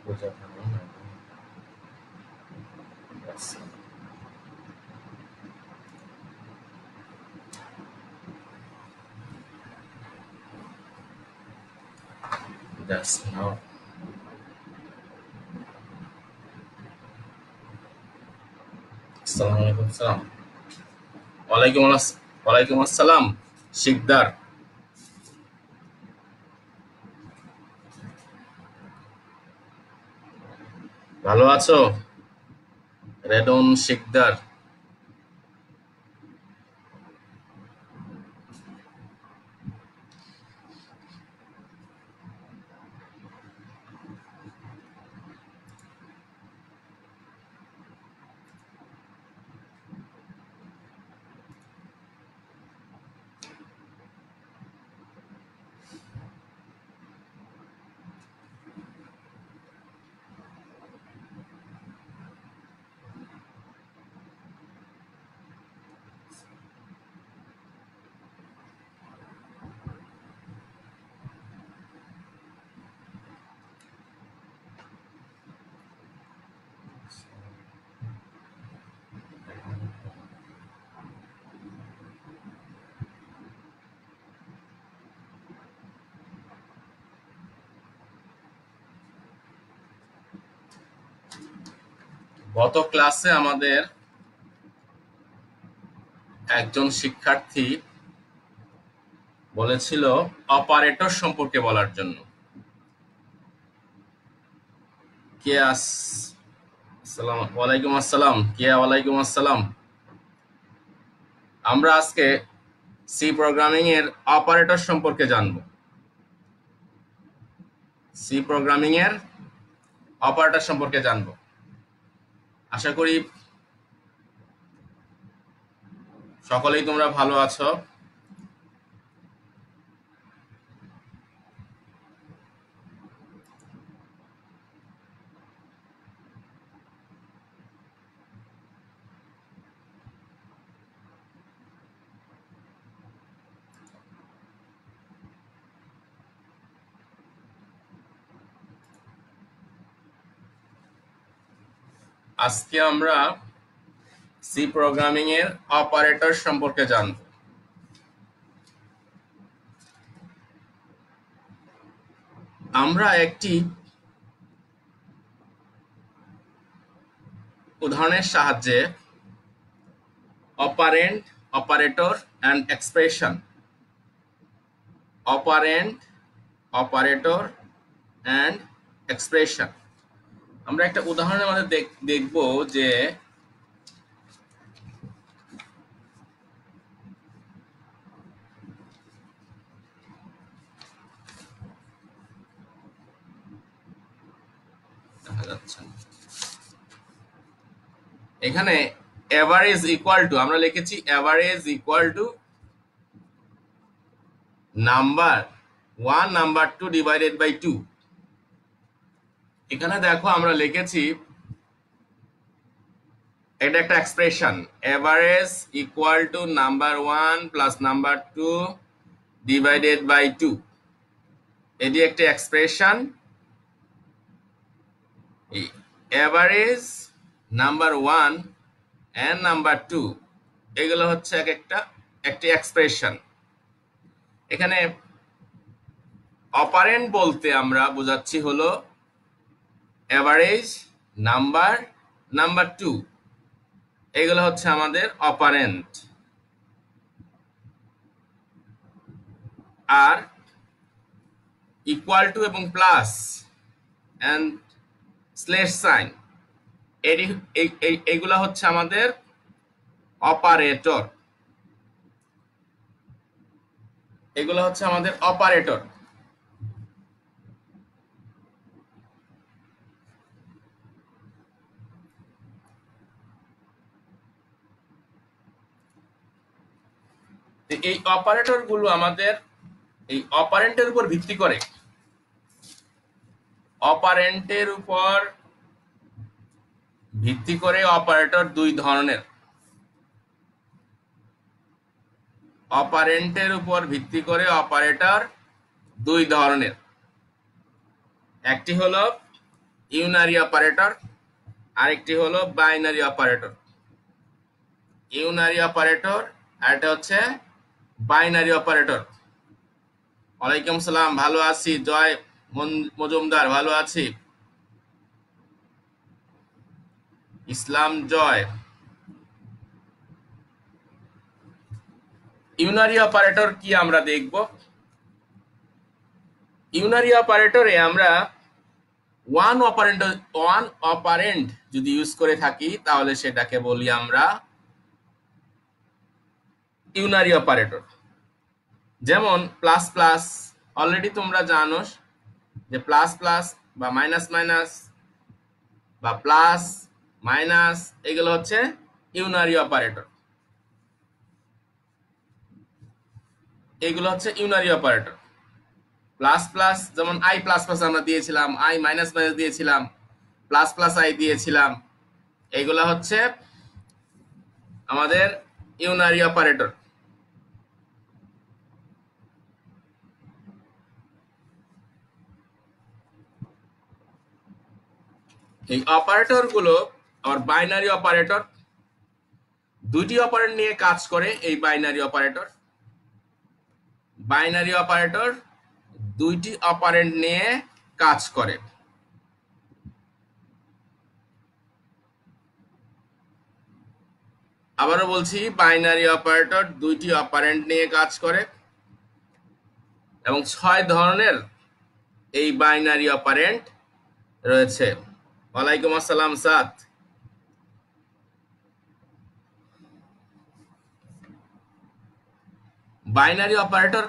বোঝানো that's now আসসালামু আলাইকুম সালাম ওয়ালাইকুম আসসালাম শিকদার ভালো আছো রেডন শিকদার গত ক্লাসে আমাদের একজন শিক্ষার্থী বলেছিল অপারেটর সম্পর্কে বলার জন্য ওয়ালাইকুম আসসালাম ওয়ালাইকুম আসসালাম আমরা আজকে সি প্রোগ্রামিং এর অপারেটর সম্পর্কে জানব সি প্রোগ্রামিং এর অপারেটর সম্পর্কে জানব আশা করি সকলেই তোমরা ভালো আছো আজকে আমরা সি প্রোগ্রামিং এর অপারেটর সম্পর্কে জানব আমরা একটি উদাহরণের সাহায্যে operand operator and expression operand operator and expression আমরা একটা উদাহরণের মধ্যে দেখব যে এখানে এভারেজ ইকুয়াল টু আমরা লিখেছি average equal to number 1 number 2 divided by 2 এখানে দেখো আমরা লিখেছি এটা একটা expression average equal to number 1 plus number 2 divided by 2 এটি একটা expression average number 1 and number 2 এগুলো হচ্ছে একটি এক্সপ্রেশন এখানে অপারেন্ট বলতে আমরা বোঝাচ্ছি হলো এভারেজ নাম্বার 2 এগুলো হচ্ছে আমাদের অপারেন্ট আর ইকুয়াল টু এবং প্লাস এন্ড স্ল্যাশ সাইন এগুলা হচ্ছে আমাদের অপারেটর এগুলো হচ্ছে আমাদের অপারেটর এই অপারেটর গুলো আমাদের এই অপারেন্টের উপর ভিত্তি করে অপারেটর দুই ধরনের অপারেন্টের উপর ভিত্তি করে অপারেটর দুই ধরনের একটি হলো ইউনারি অপারেটর, আরেকটি হলো বাইনারি অপারেটর। ইউনারি অপারেটর আর এটা হচ্ছে বাইনারি অপারেটর। ওয়ালাইকুম সালাম, ভালো আছি। জয় মজুমদার, ভালো আছি। ইসলাম জয়। ইউনারি অপারেটর কি আমরা দেখব। ইউনারি অপারেটরে আমরা ওয়ান অপারেন্ট যদি ইউজ করে থাকি তাহলে সেটাকে বলি আমরা ইউনারি অপারেটর। যেমন প্লাস প্লাস, অলরেডি তোমরা জানো যে প্লাস প্লাস বা মাইনাস মাইনাস বা প্লাস মাইনাস এগুলো হচ্ছে ইউনারি অপারেটর। এগুলো হচ্ছে ইউনারি অপারেটর। প্লাস প্লাস যেমন আই প্লাস প্লাস আমরা দিয়েছিলাম, আই মাইনাস মাইনাস দিয়েছিলাম, প্লাস প্লাস আই দিয়েছিলাম, এগুলো হচ্ছে আমাদের ইউনারি অপারেটর। এই অপারেটর গুলো আবার বাইনারি অপারেটর, দুইটি অপারেন্ট নিয়ে কাজ করে। এই বাইনারি অপারেটর দুইটি অপারেন্ট নিয়ে কাজ করে। আবারও বলছি, বাইনারি অপারেটর দুইটি অপারেন্ট নিয়ে কাজ করে এবং 6 ধরনের এই বাইনারি অপারেন্ট রয়েছে। ওয়ালাইকুম আসসালাম সাদ। বাইনারি অপারেটর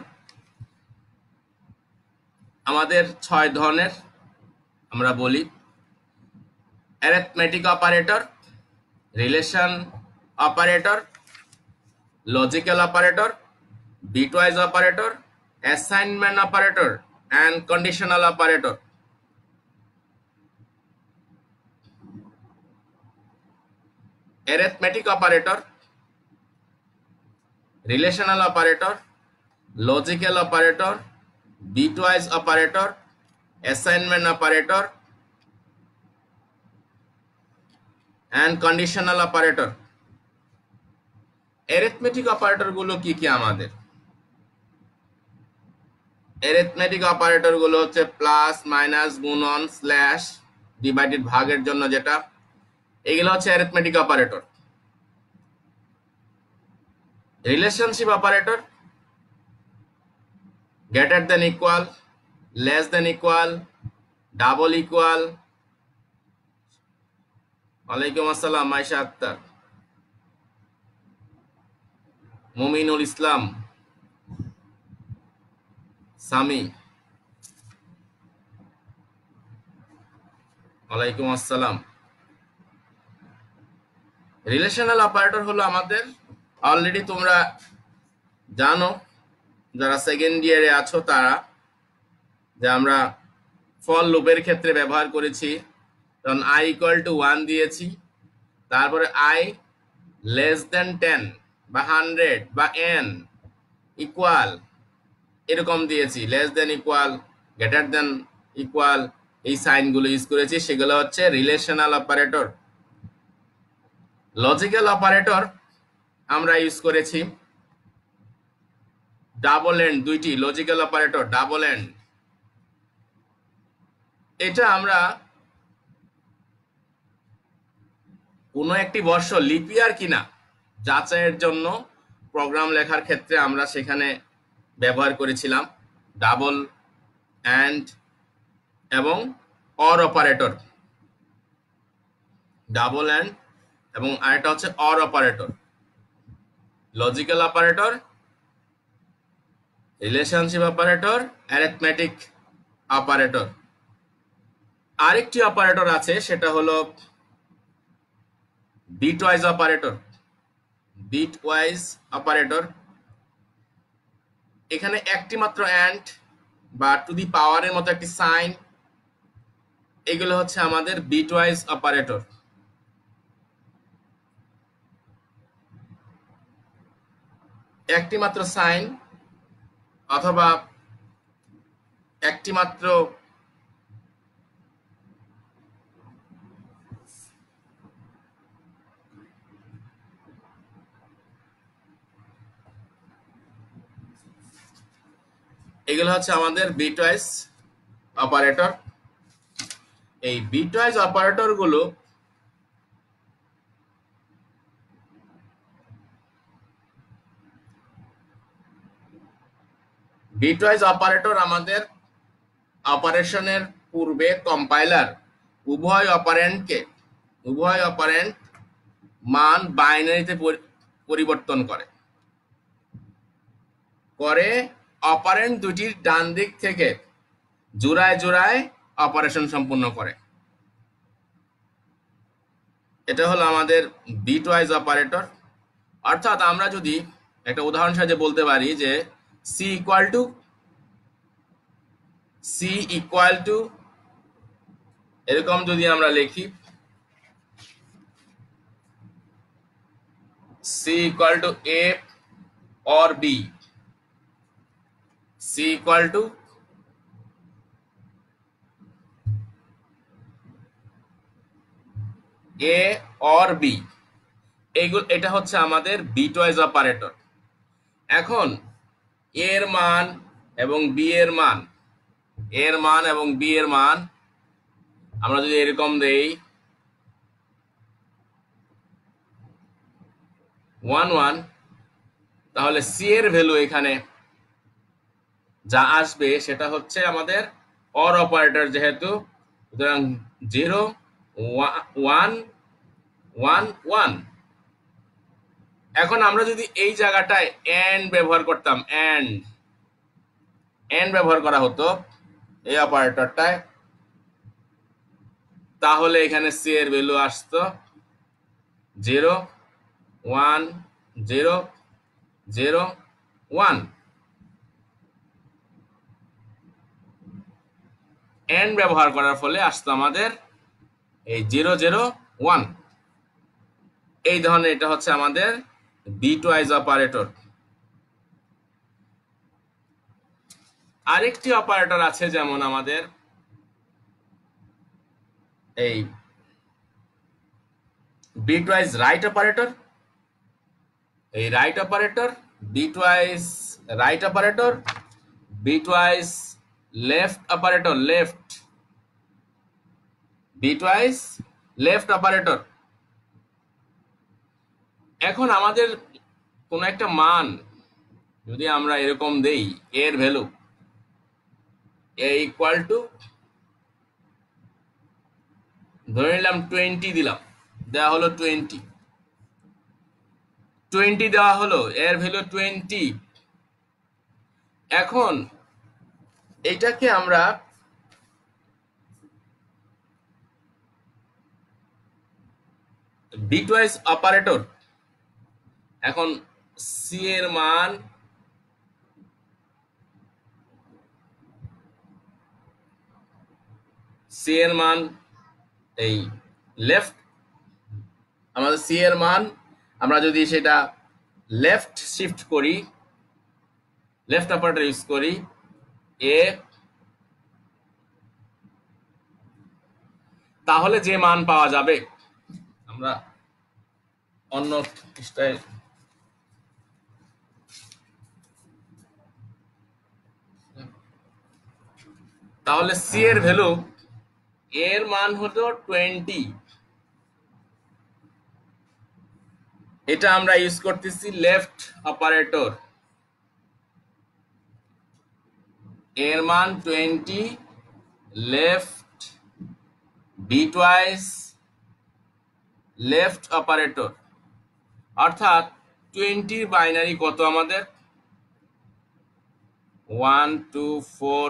আমাদের 6 ধরনের আমরা বলি। Arithmetic operator, relation operator, logical operator, bitwise operator, assignment operator and conditional operator. Arithmetic operator, relational operator, logical operator, bitwise operator, assignment operator and conditional operator. arithmetic operator গুলো কি কি আমাদের? arithmetic operator গুলো হচ্ছে প্লাস, মাইনাস, গুণন, slash, divided ভাগের জন্য যেটা, এগুলো হচ্ছে arithmetic operator. Relationship operator, greater than equal, less than equal, double equal. ওয়ালাইকুম আসসালাম মাইশা আক্তার, মুমিনুল ইসলাম, সামি, ওয়ালাইকুম আসসালাম। রিলেশনাল অপারেটর হলো আমাদের, অলরেডি তোমরা জানো যারা সেকেন্ড ইয়ারে আছো তারা, যে আমরা ফর লুপের ক্ষেত্রে ব্যবহার করেছি। তখন i ইকুয়াল টু 1 দিয়েছি, তারপরে i লেস দেন 10 বা 100 বা n ইকুয়াল এরকম দিয়েছি, less than equal, greater than equal, এই সাইনগুলো ইউজ করেছি, সেগুলো হচ্ছে রিলেশনাল অপারেটর। লজিক্যাল অপারেটর আমরা ইউজ করেছি ডাবল এন্ড, দুইটি লজিক্যাল অপারেটর ডাবল এন্ড। এটা আমরা কোনো একটি বর্ষ লিপিয়ার কিনা যাচাইয়ের জন্য প্রোগ্রাম লেখার ক্ষেত্রে আমরা সেখানে ব্যবহার করেছিলাম ডাবল অ্যান্ড এবং অর অপারেটর। ডাবল অ্যান্ড এবং আরেকটা হচ্ছে or operator. Logical operator, relationship operator, arithmetic operator. আরেকটি অপারেটর আছে, সেটা হলো বিটওয়াইজ অপারেটর। বিটওয়াইজ অপারেটর, এখানে একটি মাত্র অ্যান্ড বা টু দি পাওয়ারের মতো একটি সাইন, এগুলো হচ্ছে আমাদের বিটওয়াইজ অপারেটর। একটি মাত্র সাইন অথবা একটি মাত্র এগুলো হচ্ছে আমাদের বিটওয়াইজ অপারেটর। এই বিটওয়াইজ অপারেটর গুলো আমাদের অপারেশনের পূর্বে কম্পাইলার উভয় অপারেন্ট মান বাইনারিতে পরিবর্তন করে অপারেন্ট দুটির ডান দিক থেকে জোড়ায় জোড়ায় অপারেশন সম্পূর্ণ করে। এটা হলো আমাদের বিটওয়াইজ অপারেটর। অর্থাৎ আমরা যদি একটা উদাহরণ সাহায্যে বলতে পারি যে সি ইকুয়াল টু এরকম যদি আমরা লিখি C equal to A or B, C equal to A or B, এটা হচ্ছে আমাদের বিটওয়াইজ অপারেটর। এখন এর মান এবং বি এর মান আমরা যদি এরকম দেই 1 1, তাহলে সি এর ভ্যালু এখানে যা আসবে সেটা হচ্ছে আমাদের অর অপারেটর যেহেতু, সুতরাং 0 1 1 1। এখন আমরা যদি এই জায়গাটায় এন্ড ব্যবহার করতাম, এন্ড ব্যবহার করা হতো এই অপারেটরটায়, তাহলে এখানে সি এর ভ্যালু আসতো 0 1 0 0 1। এন্ড ব্যবহার করার ফলে আসতো আমাদের এই 0 0 1। এই ধরনের এটা হচ্ছে আমাদের বিটওয়াইজ অপারেটর। আরেকটি অপারেটর আছে যেমন আমাদের এই বিটওয়াইজ রাইট অপারেটর। এই right operator, bitwise right operator, bitwise left operator, bitwise left operator. এখন আমাদের কোন একটা মান যদি আমরা এরকম দেই, এর ভ্যালু এ ইকুয়াল টু ধরে নিলাম 20 দিলাম, দেওয়া হলো 20 দেওয়া হলো, এর ভ্যালু 20। এখন এটাকে আমরা বিটওয়াইজ অপারেটর, এখন সি এর মান এই লেফট, আমাদের সি এর মান আমরা যদি সেটা লেফট শিফট করি, লেফট অপারেটর ইউজ করি, এ, তাহলে যে মান পাওয়া যাবে, আমরা অন্য পৃষ্ঠায় তাহলে সি এর ভ্যালু, এর মান হলো 20, এটা আমরা ইউজ করতেছি লেফট অপারেটর, এর মান 20 লেফট, বিটওয়াইজ লেফট অপারেটর। অর্থাৎ 20 বাইনারি কত আমাদের 1 2 4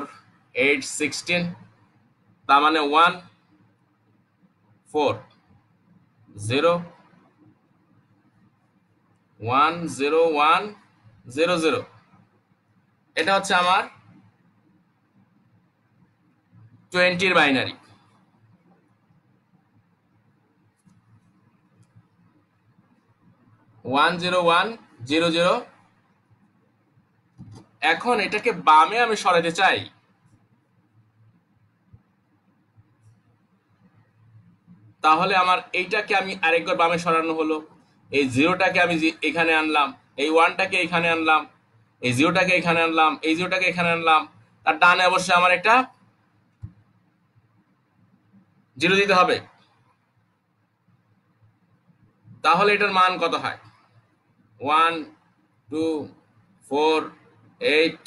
8 16, তার মানে 1 4 0 1 0 1 0 0। এটা হচ্ছে আমার 20 binary. One zero one zero zero. এখন এটাকে বামে আমি সরাতে চাই, তাহলে আমার এইটাকে আমি আরেকবার বামে সরানো হলো, এই জিরোটাকে আমি এখানে আনলাম, এই ওয়ানটাকে এখানে আনলাম, এই জিরোটাকে এখানে আনলাম, এই জিরোটাকে এখানে আনলাম, তার ডানে অবশ্যই আমার একটা জিরো দিতে হবে। তাহলে এটার মান কত হয়? 1 2 4 8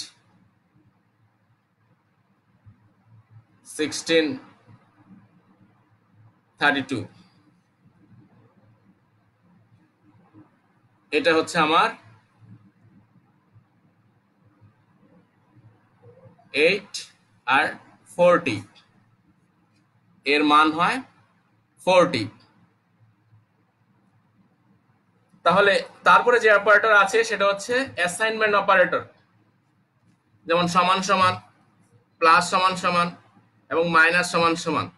16 32। এটা হচ্ছে আমার 8 আর 40, এর মান হয় 40। তাহলে তারপরে যে অপারেটর আছে সেটা হচ্ছে অ্যাসাইনমেন্ট অপারেটর, যেমন সমান সমান, প্লাস সমান সমান এবং মাইনাস সমান সমান।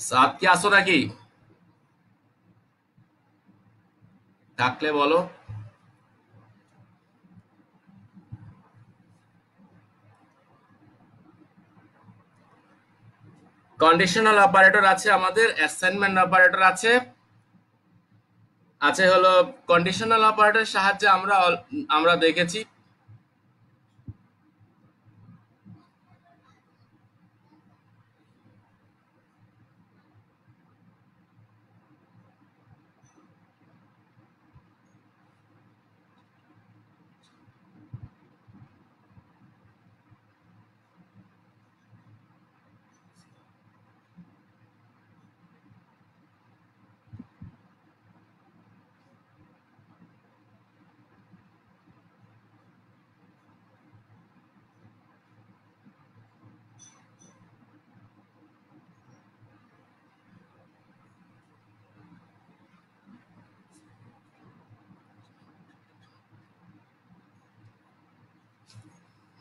সাত কি আসো নাকি? থাকলে বলো। কন্ডিশনাল অপারেটর আছে, আমাদের অ্যাসাইনমেন্ট অপারেটর আছে। আছে হলো কন্ডিশনাল অপারেটরের সাহায্যে আমরা দেখেছি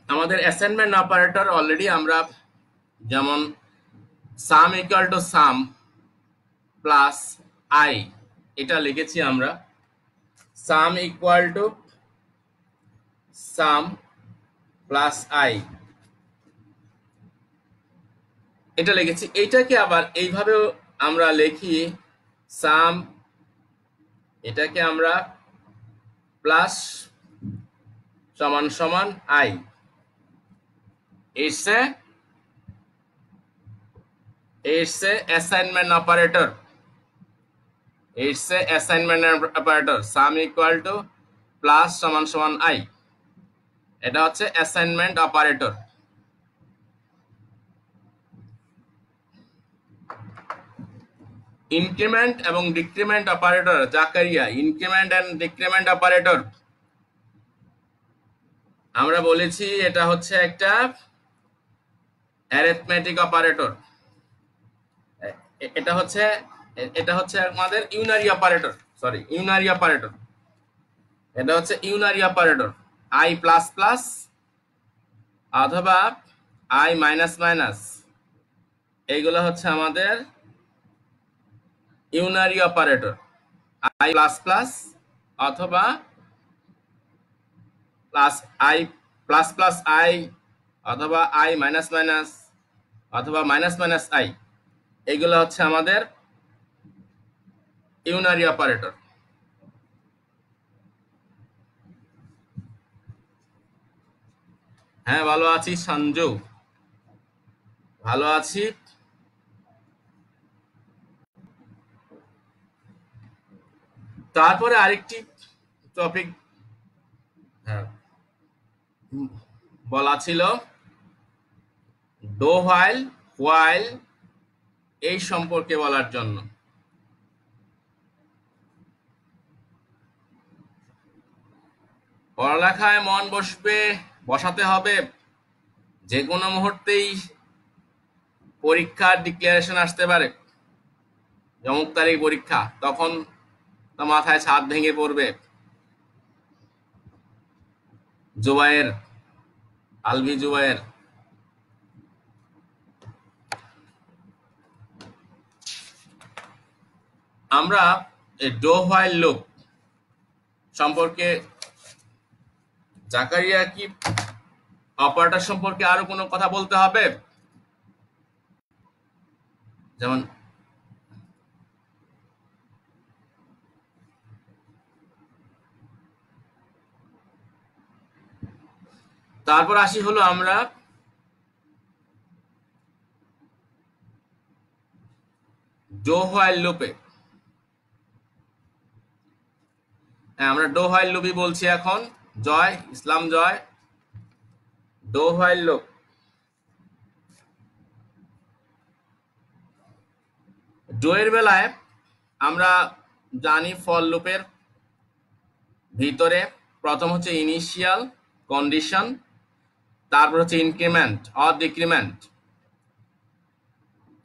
আমাদের অ্যাসাইনমেন্ট অপারেটর অলরেডি আমরা যেমন সাম equal to some plus I, এটা লিখেছি আমরা। সাম equal to some plus I, এটা লিখেছি। এইটাকে আবার এইভাবেও আমরা লিখি, সাম, এটাকে আমরা প্লাস সমান সমান আই। এসে assignment operator, sum equal to plus সমান সমান আই, এটা হচ্ছে অ্যাসাইনমেন্ট অপারেটর। ইনক্রিমেন্ট এবং decrement operator, Zakaria, increment and decrement operator আমরা বলেছি এটা হচ্ছে একটা অ্যারিথমেটিক অপারেটর। এটা হচ্ছে আমাদের ইউনারি অপারেটর, এটা হচ্ছে unary operator. I plus plus অথবা আই মাইনাস মাইনাস, এইগুলো হচ্ছে আমাদের unary operator. I plus plus অথবা plus I plus plus I অথবা আই মাইনাস মাইনাস অথবা মাইনাস মাইনাস আই, এইগুলো হচ্ছে আমাদের ইউনারি অপারেটর। হ্যাঁ, ভালো আছি সঞ্জু, ভালো আছি। তারপরে আরেকটি টপিক বলা ছিল ডো হোয়াইল এই সম্পর্কে বলার জন্য। পড়ালেখায় মন বসবে, বসাতে হবে। যে কোনো মুহূর্তেই পরীক্ষার ডিক্লারেশন আসতে পারে, অমুক তারিখ পরীক্ষা, তখন তো মাথায় ছাদ ভেঙে পড়বে। জুবায়ের, আলভি জুবায়ের। আমরা ডো হোয়াইল লুপ সম্পর্কে, জাকারিয়া কি অপারেটর সম্পর্কে আরো কোনো কথা বলতে হবে? যেমন তারপর আসি হলো আমরা ডো হোয়াইল লুপে। আমরা ডো হোয়াইল লুপই বলছি এখন। জয়, ইসলাম জয়। ডো হোয়াইল লুপ, ডো এর বেলায় আমরা জানি ফর লুপের ভিতরে প্রথম হচ্ছে ইনিশিয়াল কন্ডিশন, তারপর হচ্ছে ইনক্রিমেন্ট অর ডিক্রিমেন্ট।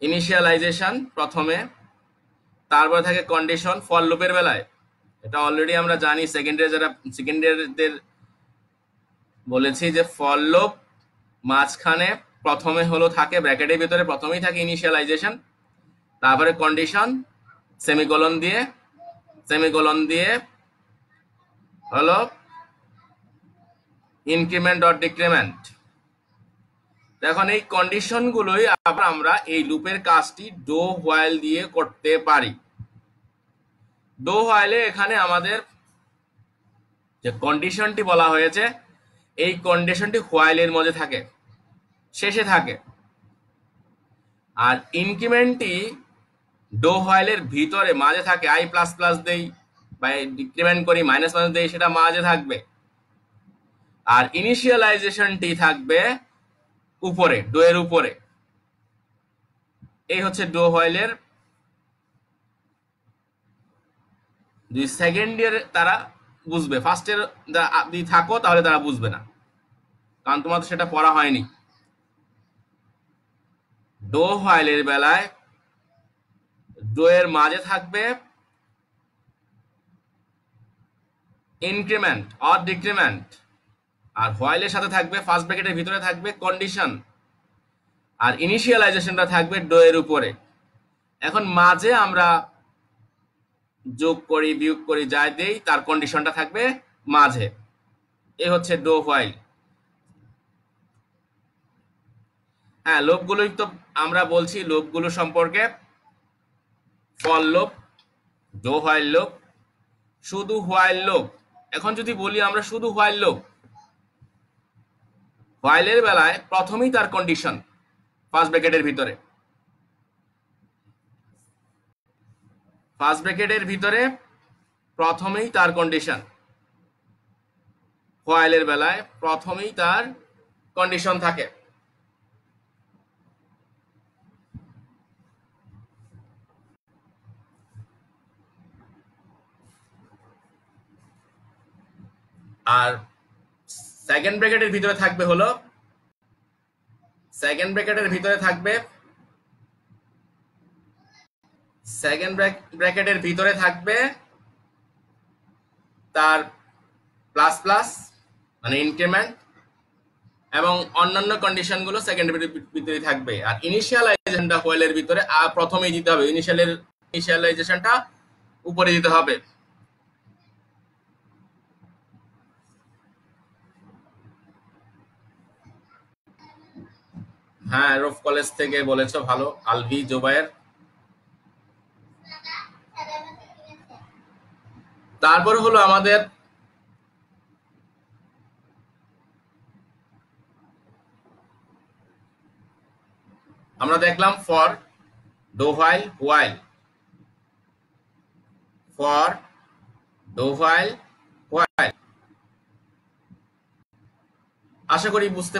ইনিশিয়ালাইজেশন প্রথমে, তারপরে থাকে কন্ডিশন ফর লুপের বেলায়। এটা অলরেডি আমরা জানি, সেকেন্ড ইয়ারদের বলেছি যে ফর লুপ মাঝখানে প্রথমে হলো থাকে ব্র্যাকেটের ভিতরে প্রথমেই থাকে ইনিশিয়ালাইজেশন, তারপরে কন্ডিশন, সেমিকোলন দিয়ে হলো ইনক্রিমেন্ট অর ডিক্রিমেন্ট। এখন এই কন্ডিশনগুলোই আবার আমরা এই লুপের কাজটি ডো হোয়াইল দিয়ে করতে পারি। ডো হোয়াইলে এখানে আমাদের যে কন্ডিশনটি বলা হয়েছে, এই কন্ডিশনটি হোয়াইলের মধ্যে থাকে, শেষে থাকে। আর ইনক্রিমেন্টটি ডো হোয়াইলের ভিতরে মাঝে থাকে, আই প্লাস প্লাস দেই বা ডিক্রিমেন্ট করি মাইনাস মাইনাস দেই, সেটা মাঝে থাকবে। আর ইনিশিয়ালাইজেশনটি থাকবে উপরে, ডো এর উপরে। এই হচ্ছে ডো হোয়াইলের। যদি সেকেন্ড ইয়ার তারা বুঝবে, ফার্স্ট ইয়ার যদি থাকো তাহলে তারা বুঝবে না, কারণ তোমার তো সেটা পড়া হয়নি। ডো হোয়াইলের বেলায় ডো এর মাঝে থাকবে ইনক্রিমেন্ট অর ডিক্রিমেন্ট, আর হোয়াইলের সাথে থাকবে ফার্স্ট ব্র্যাকেটের ভিতরে থাকবে কন্ডিশন, আর ইনিশিয়ালাইজেশনটা থাকবে ডো এর উপরে। এখন মাঝে আমরা যোগ করি বিয়োগ করি যাই দেই, তার কন্ডিশনটা থাকবে মাঝে। এ হচ্ছে ডো হোয়াইল। হ্যাঁ, লোপগুলোই তো আমরা বলছি, লোপগুলো সম্পর্কে। ফর লোপ, ডো হোয়াইল লোপ, শুধু হোয়াইল লোপ। এখন যদি বলি আমরা শুধু হোয়াইল লোপ, হোয়াইলের বেলায় প্রথমেই তার কন্ডিশন ফার্স্ট ব্র্যাকেটের ভিতরে, ফার্স্ট ব্র্যাকেটের ভিতরে প্রথমেই তার কন্ডিশন। হোয়াইলের বেলায় প্রথমেই তার কন্ডিশন থাকে। আর সেকেন্ড ব্র্যাকেটের ভিতরে থাকবে হলো, সেকেন্ড ব্র্যাকেটের ভিতরে থাকবে, সেকেন্ড ব্র্যাকেটের ভিতরে থাকবে তার প্লাস প্লাস মানে ইনক্রিমেন্ট, এবং অন্যান্য কন্ডিশন গুলো সেকেন্ড ভিতরে থাকবে। আর ইনিশিয়ালাইজেশনটা হোয়াইলের ভিতরে প্রথমেই দিতে হবে, ইনিশিয়ালাইজেশনটা উপরে দিতে হবে। হ্যাঁ, রোফ কলেজ থেকে বলেছো, ভালো। আলভি জোবায়ের। তারপর হলো আমাদের আমরা দেখলাম for, do while, while, for, do while, while. আশা করি বুঝতে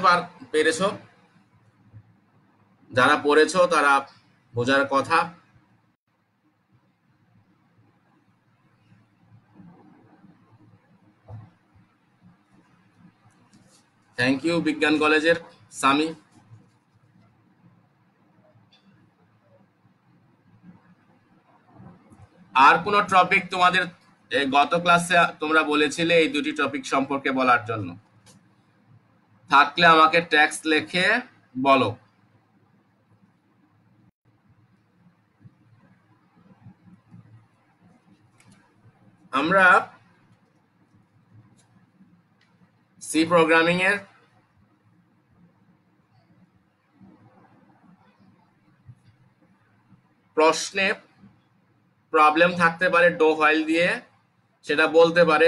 পেরেছো। যারা পড়েছো তারা বোঝার কথা। থ্যাংক ইউ বিজ্ঞান কলেজের সামি। আর কোনো টপিক তোমাদের গত ক্লাসে তোমরা বলেছিলে এই দুটি টপিক সম্পর্কে বলার জন্য, থাকলে আমাকে টেক্সট লিখে বলো। আমরা সি প্রোগ্রামিং এর প্রশ্নে প্রবলেম থাকতে পারে ডো হোয়াইল দিয়ে, সেটা বলতে পারে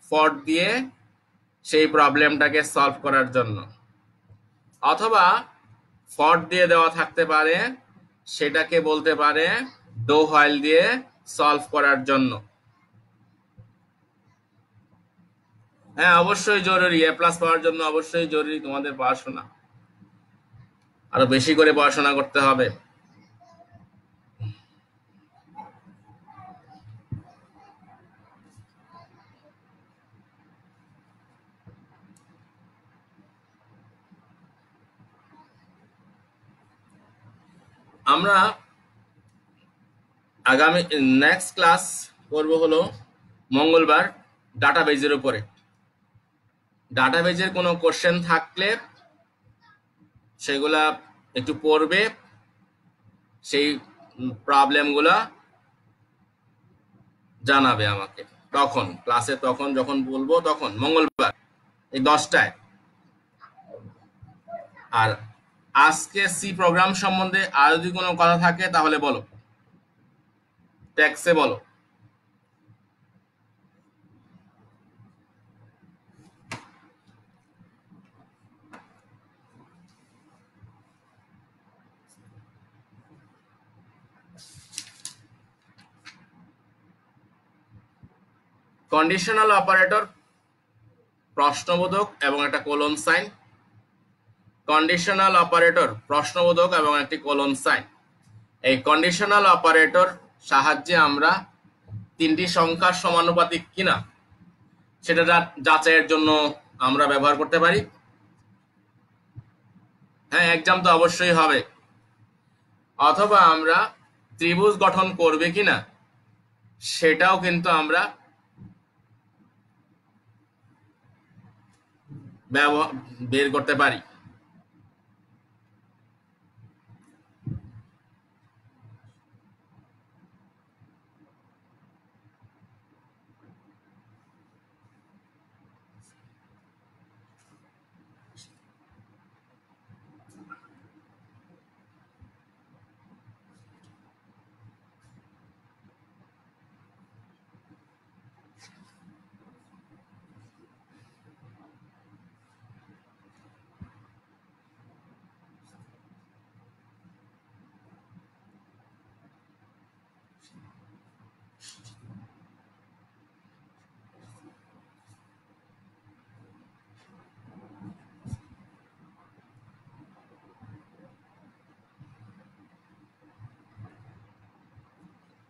ফর দিয়ে সেই প্রবলেমটাকে সলভ করার জন্য, অথবা ফর দিয়ে দেওয়া থাকতে পারে, সেটাকে বলতে পারে ডো হোয়াইল দিয়ে সলভ করার জন্য। হ্যাঁ, অবশ্যই জরুরি, এ প্লাস পাওয়ার জন্য অবশ্যই জরুরি তোমাদের পড়াশোনা, আরো বেশি করে পড়াশোনা করতে হবে। আমরা আগামী নেক্সট ক্লাস করব হলো মঙ্গলবার ডাটাবেজের উপরে। ডাটাবেজের কোনো কোশ্চেন থাকলে সেগুলা একটু পড়বে, সেই প্রবলেমগুলা জানাবে আমাকে তখন ক্লাসে, তখন যখন বলবো তখন মঙ্গলবার এই 10টায়। আর আজকে সি প্রোগ্রাম সম্বন্ধে আর যদি কোনো কথা থাকে তাহলে বলো, টেক্সে বলো। কন্ডিশনাল অপারেটর, প্রশ্নবোধক এবং একটা কোলন সাইন। কন্ডিশনাল অপারেটর, প্রশ্নবোধক এবং একটি কোলন সাইন। এই কন্ডিশনাল অপারেটর সাহায্যে আমরা তিনটি সংখ্যার সমানুপাতিক কিনা সেটা যাচাইয়ের জন্য আমরা ব্যবহার করতে পারি। হ্যাঁ, এক্সাম তো অবশ্যই হবে। অথবা আমরা ত্রিভুজ গঠন করবে কিনা সেটাও কিন্তু আমরা বের করতে পারি।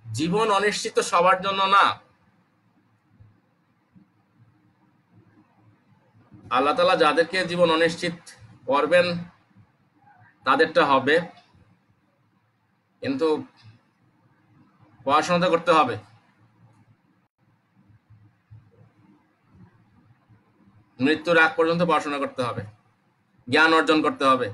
জীবন অনিশ্চিত সবার জন্য না। আল্লাহ তাআলা যাদেরকে জীবন অনিশ্চিত করবেন তাদেরটা হবে, কিন্তু পড়াশোনা তো করতে হবে। মৃত্যুর আগ পর্যন্ত পড়াশোনা করতে হবে, জ্ঞান অর্জন করতে হবে।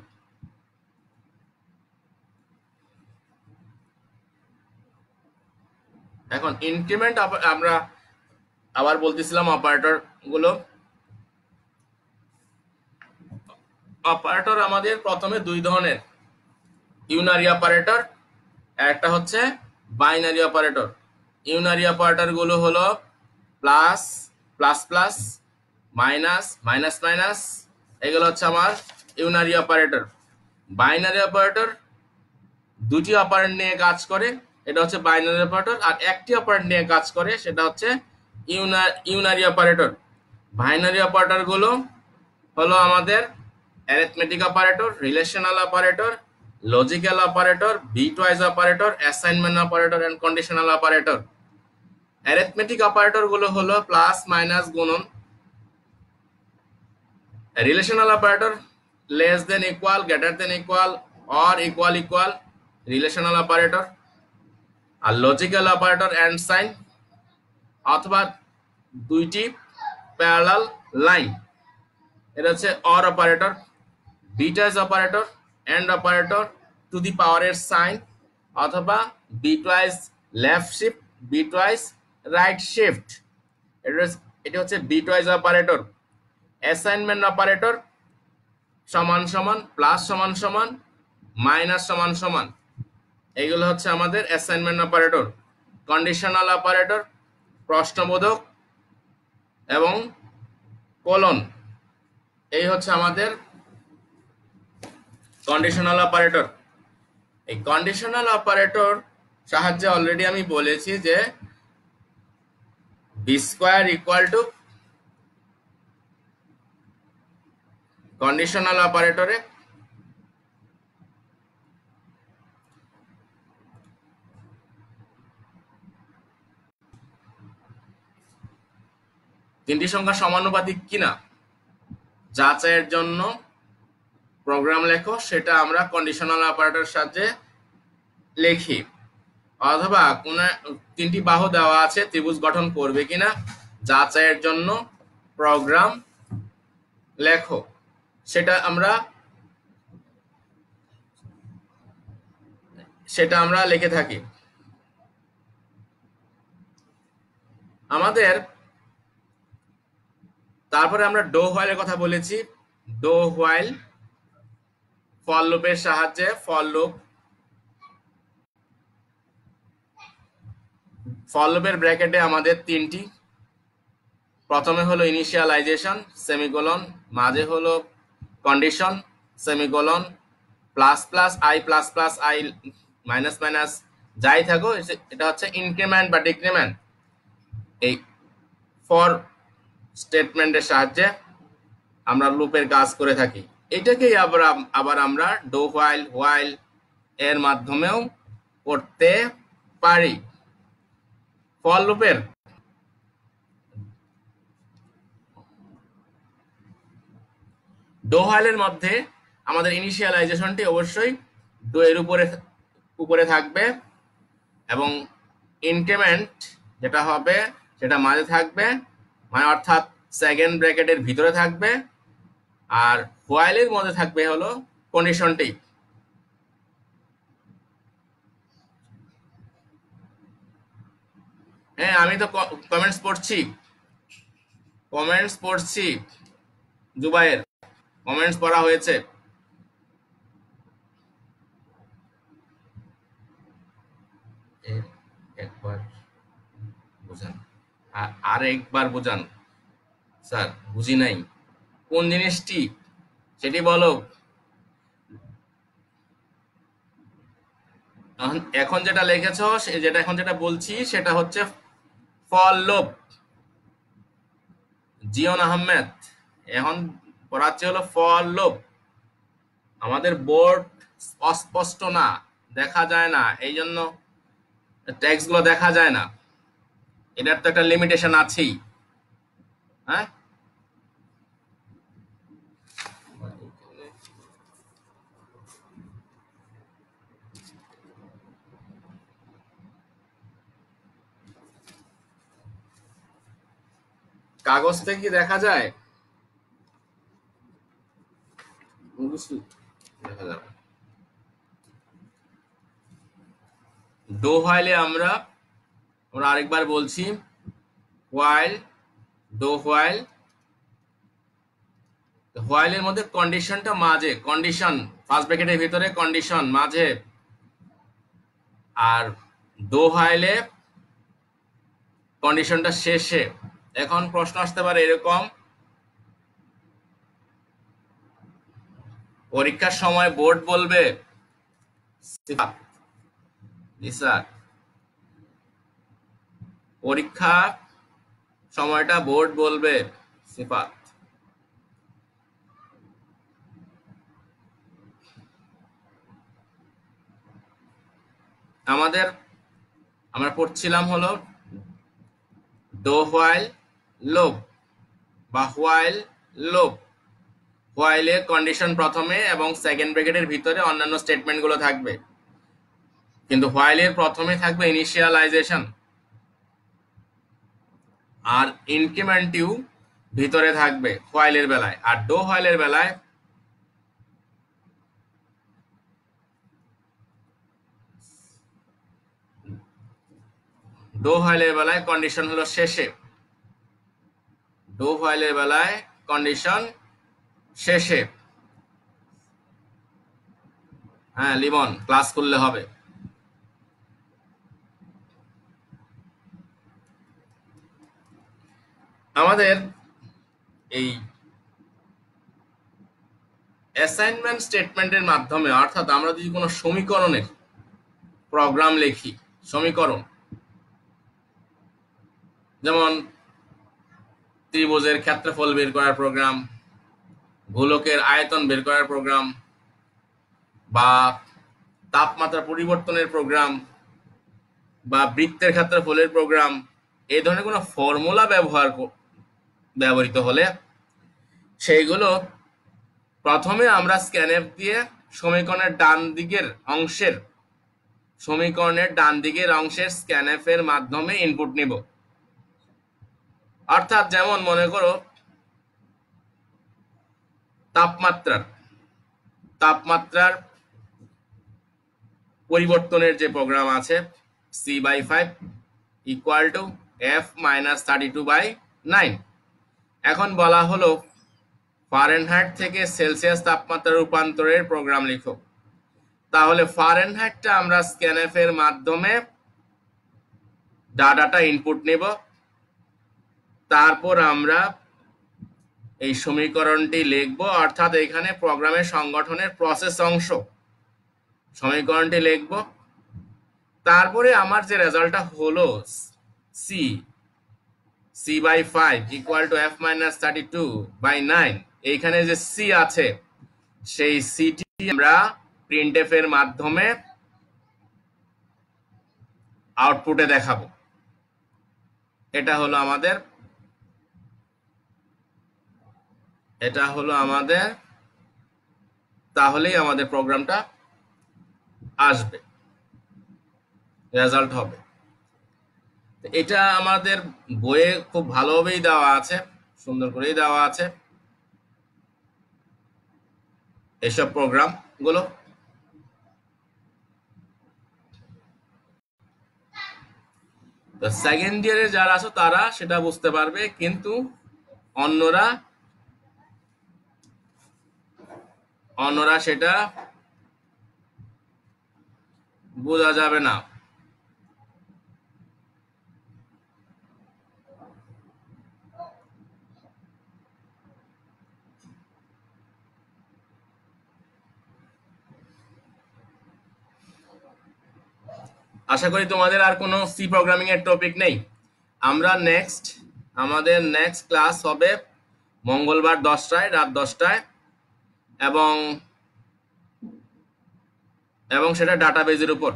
এখন ইনক্রিমেন্ট আমরা আবার বলতেছিলাম অপারেটর গুলো। অপারেটর আমাদের প্রথমে দুই ধরনের, ইউনারি অপারেটর, একটা হচ্ছে বাইনারি অপারেটর। ইউনারি অপারেটর গুলো হলো plus, plus plus, minus, minus minus, এগুলো হচ্ছে আমার ইউনারি অপারেটর। বাইনারি অপারেটর দুটি অপারেন্ট নিয়ে কাজ করে, এটা হচ্ছে বাইনারি অপারেটর। আর একটি অপারেন্ট নিয়ে কাজ করে, সেটা হচ্ছে ইউনারি অপারেটর। বাইনারি অপারেটর গুলো হলো আমাদের arithmetic operator, relational operator, logical operator, bitwise operator, assignment operator and conditional operator. Arithmetic operator গুলো হলো প্লাস, মাইনাস, গুণন relational operator less than equal, greater than equal, or equal equal, relational operator. আর logical operator and sign, অথবা দুইটি parallel line, এটা হচ্ছে or operator. Bitwise operator, and operator, to the পাওয়ারের sign, অথবা bitwise left shift, bitwise right shift, এটা হচ্ছে bitwise operator. Assignment operator সমান সমান, প্লাস সমান সমান, মাইনাস সমান সমান, এইগুলো হচ্ছে আমাদের অ্যাসাইনমেন্ট অপারেটর। কন্ডিশনাল অপারেটর প্রশ্নবোধক এবং কোলন, এই হচ্ছে আমাদের কন্ডিশনাল অপারেটর। এই কন্ডিশনাল অপারেটর সাহায্যে অলরেডি আমি বলেছি যে B square equal to conditional অপারেটরে তিনটি সংখ্যা সমানুপাতিক কিনা যাচাইয়ের জন্য প্রোগ্রাম লেখো, সেটা আমরা কন্ডিশনাল অপারেটরের সাহায্যে লিখি। অথবা কোন তিনটি বাহু দেওয়া আছে, ত্রিভুজ গঠন করবে কিনা যাচাইয়ের জন্য প্রোগ্রাম লেখো, সেটা আমরা লিখে থাকি। আমাদের তারপরে আমরা ডো হোয়াইলের কথা বলেছি। ডো হোয়াইল ফর লুপের সাহায্যে, ফর লুপের ব্র্যাকেটে আমাদের তিনটি, প্রথমে হলো ইনিশিয়ালাইজেশন সেমিকোলন, মাঝে হলো condition semicolon, plus plus I, plus plus I, minus minus যাই থাকো, এটা হচ্ছে ইনক্রিমেন্ট বা ডিক্রিমেন্ট। এই ফর স্টেটমেন্টের সাহায্যে আমরা লুপের কাজ করে থাকি। এটাকেই আবার আমরা ডো হোয়াইল এর মাধ্যমেও করতে পারি। ফর লুপের ডো হোয়াইলের মধ্যে আমাদের ইনিশিয়ালাইজেশনটি অবশ্যই ডো এর উপরে থাকবে, এবং ইনক্রিমেন্ট যেটা হবে সেটা মাঝে থাকবে, মানে অর্থাৎ সেকেন্ড ব্র্যাকেটের ভিতরে থাকবে, আর হোয়াইলের মধ্যে থাকবে হলো কন্ডিশনটি। হ্যাঁ, আমি তো কমেন্টস পড়ছি জুবাইর, কমেন্টস পড়া হয়েছে। একবার বুঝান, আর একবার বুঝান স্যার, বুঝি নাই কোন জিনিসটি, সেটি বলো। এখন যেটা লিখেছো, এখন যেটা বলছি সেটা হচ্ছে ফর লুপ। জিয়ন আহমেদ এখন পড়াচ্ছে হলো ফর লুপ। আমাদের বোর্ড অস্পষ্ট না, দেখা যায় না, এই জন্য টেক্সট গুলো দেখা যায় না, এটার তো একটা লিমিটেশন আছেই। হ্যাঁ, কাগজ থেকে কি দেখা যায়? দেখা যাবে। ডো হোয়াইলে আমরা আরেকবার বলছি, হোয়াইল, ডো হোয়াইল। হোয়াইলের মধ্যে কন্ডিশনটা মাঝে, কন্ডিশন ফার্স্ট ব্র্যাকেটের ভিতরে, কন্ডিশন মাঝে, আর ডো হোয়াইলে কন্ডিশনটা শেষে। এখন প্রশ্ন আসতে পারে এরকম, পরীক্ষার সময় বোর্ড বলবে স্যার, পরীক্ষা সময়টা বোর্ড বলবে সিফাত। আমরা পড়ছিলাম হলো ডো হোয়াইল লুপ বা হোয়াইল লুপ। হোয়াইলে কন্ডিশন প্রথমে এবং সেকেন্ড ব্র্যাকেটের ভিতরে অন্যান্য স্টেটমেন্ট গুলো থাকবে, কিন্তু হোয়াইলের প্রথমে থাকবে ইনিশিয়ালাইজেশন আর ইনক্রিমেন্টিভ ভিতরে থাকবে হোয়াইলের বেলায়। আর ডো হোয়াইলের বেলায় কন্ডিশন হলো শেষে, ডো হোয়াইলের বেলায় কন্ডিশন শেষে। হ্যাঁ লিমন, ক্লাস করলে হবে। আমাদের এই অ্যাসাইনমেন্ট স্টেটমেন্টের মাধ্যমে, অর্থাৎ আমরা যদি কোনো সমীকরণের প্রোগ্রাম লিখি, সমীকরণ যেমন ত্রিভুজের ক্ষেত্রফল বের করার প্রোগ্রাম, গোলকের আয়তন বের করার প্রোগ্রাম, বা তাপমাত্রা পরিবর্তনের প্রোগ্রাম, বা বৃত্তের ক্ষেত্রফলের প্রোগ্রাম, এই ধরনের কোনো ফর্মুলা ব্যবহৃত হলে সেইগুলো প্রথমে আমরা স্ক্যানএফ দিয়ে সমীকরণের ডান দিকের অংশের স্ক্যানএফ এর মাধ্যমে ইনপুট নিব। অর্থাৎ যেমন মনে করো তাপমাত্রার পরিবর্তনের যে প্রোগ্রাম আছে C/5 ইকুয়াল টু F-32/9। এখন বলা হলো ফারেনহাইট থেকে সেলসিয়াস তাপমাত্রা রূপান্তরের প্রোগ্রাম লিখো। তাহলে ফারেনহাইটটা আমরা স্ক্যানএফ এর মাধ্যমে ডাটাটা ইনপুট নেব, তারপর আমরা এই সমীকরণটি লিখব। অর্থাৎ এখানে প্রোগ্রামের সংগঠনের প্রসেস অংশ সমীকরণটি লিখব। তারপরে আমার যে রেজাল্টটা হলো C/5 ইকুয়াল টু F-32/9, এইখানে যে C আছে সেই সিটি আমরা প্রিন্টএফ এর মাধ্যমে আউটপুটে দেখাবো। এটা হলো আমাদের তাহলেই আমাদের প্রোগ্রামটা আসবে, রেজাল্ট হবে। এটা আমাদের বইয়ে খুব ভালোভাবেই দেওয়া আছে, সুন্দর করেই দেওয়া আছে এসব প্রোগ্রাম গুলো। সেকেন্ড ইয়ারে যারা আছো তারা সেটা বুঝতে পারবে, কিন্তু অন্যরা সেটা বোঝা যাবে না। আশা করি তোমাদের আর কোনো সি প্রোগ্রামিং এর টপিক নেই। আমাদের নেক্সট ক্লাস হবে মঙ্গলবার 10টায়, রাত 10টায়, এবং সেটা ডাটাবেজের উপর।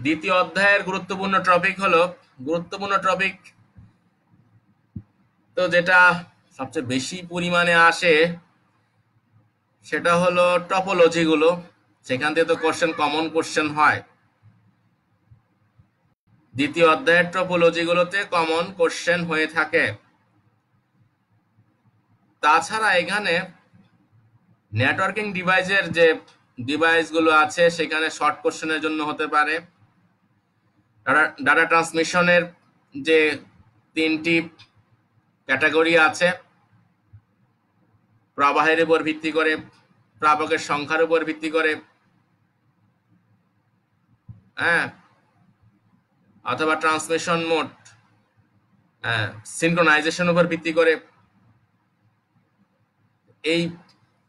দ্বিতীয় অধ্যায়ের গুরুত্বপূর্ণ টপিক তো যেটা সবচেয়ে বেশি পরিমাণে আসে সেটা হলো টপোলজি গুলো। সেখান থেকে তো কমন কোশ্চেন হয়। দ্বিতীয় অধ্যায়ের টপোলজি গুলোতে কমন কোশ্চেন হয়ে থাকে। তাছাড়া এখানে নেটওয়ার্কিং ডিভাইসের যে ডিভাইসগুলো আছে সেখানে শর্ট কোশ্চেনের জন্য হতে পারে। ডাটা ট্রান্সমিশনের যে 3টি ক্যাটাগরি আছে, প্রবাহের উপর ভিত্তি করে, প্রাপকের সংখ্যার উপর ভিত্তি করে, অথবা ট্রান্সমিশন মোড সিনক্রোনাইজেশন উপর ভিত্তি করে,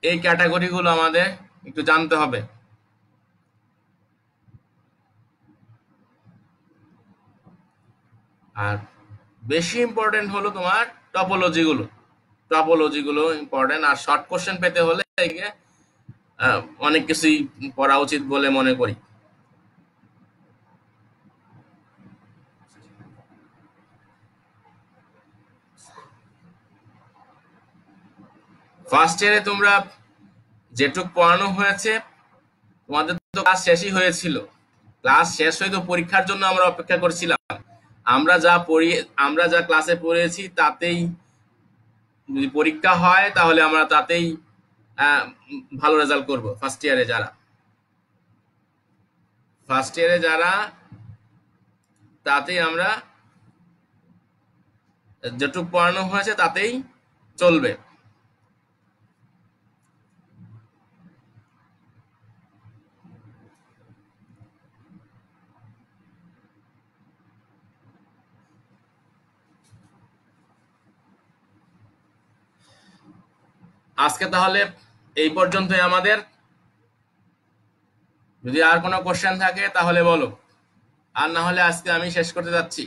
এই ক্যাটাগরিগুলো আমাদের একটু জানতে হবে। আর বেশি ইম্পর্টেন্ট হলো তোমার টপোলজি গুলো ইম্পর্টেন্ট। আর শর্ট কোশ্চেন পেতে হলে অনেক কিছুই পড়া উচিত বলে মনে করি। ফার্স্ট ইয়ারে তোমরা যেটুক পড়ানো হয়েছে, তোমাদের তো ক্লাস শেষই হয়েছিল। ক্লাস শেষ হয়ে তো পরীক্ষার জন্য আমরা অপেক্ষা করছিলাম। আমরা যা ক্লাসে পড়েছি তাতেই যদি পরীক্ষা হয় তাহলে আমরা তাতেই ভালো রেজাল্ট করব। ফার্স্ট ইয়ারে যারা তাতেই আমরা যেটুক পড়ানো হয়েছে তাতেই চলবে। আজকে তাহলে এই পর্যন্তই আমাদের। যদি আর কোনো কোশ্চেন থাকে তাহলে বলো, আর না হলে আজকে আমি শেষ করতে যাচ্ছি।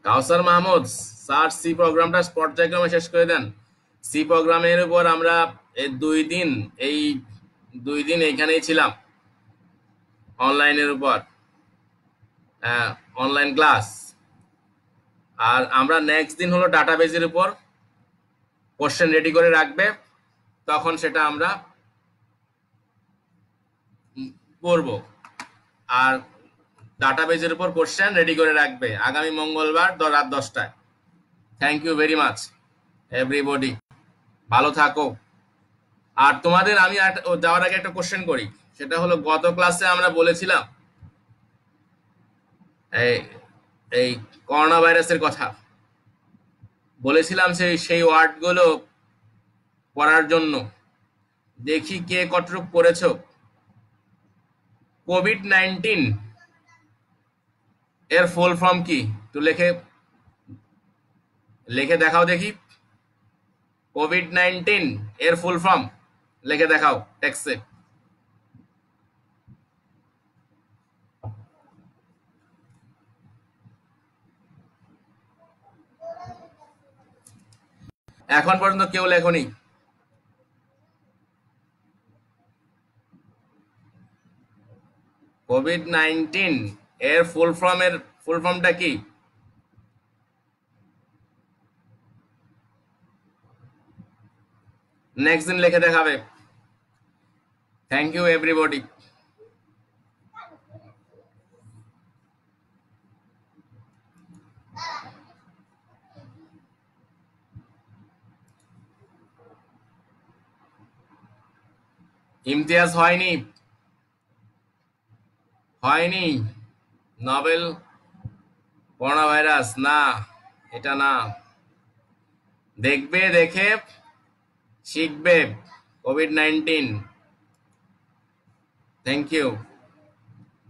কাউসার মাহমুদ স্যার, সি প্রোগ্রামটা পর্যায়ক্রমে শেষ করে দেন। সি প্রোগ্রামের উপর আমরা এই 2 দিন এইখানেই ছিলাম, অনলাইনের উপর অনলাইন ক্লাস। আর আমরা নেক্সট দিন হলো ডাটাবেজের উপর কোশ্চেন রেডি করে রাখবে, তখন সেটা আমরা করব। আর ডাটাবেজের উপর কোশ্চেন রেডি করে রাখবে আগামী মঙ্গলবার রাত 10টায়। Thank you very much everybody, ভালো থাকো। আর তোমাদের আমি যাওয়ার আগে একটা কোশ্চেন করি, সেটা হলো গত ক্লাসে আমরা বলেছিলাম এই করোনা ভাইরাসের কথা বলেছিলাম, সেই ওয়ার্ডগুলো পড়ার জন্য। দেখি কে কতটুকু পড়েছো। কোভিড-19 এর ফুল ফর্ম কি? একটু লিখে দেখাও দেখি। কোভিড-19 এর ফুল ফর্ম লিখে দেখাও টেক্সটে। এখন পর্যন্ত কেউ লেখনি। কোভিড-19 এর ফুল ফর্মটা কি? নেক্সট দিন লিখে দেখাবে। Thank you everybody. ইমতিয়াজ হয়নি নোবেল করোনা ভাইরাস না, এটা না। দেখবে, দেখে শিখবে। কোভিড-19। Thank you.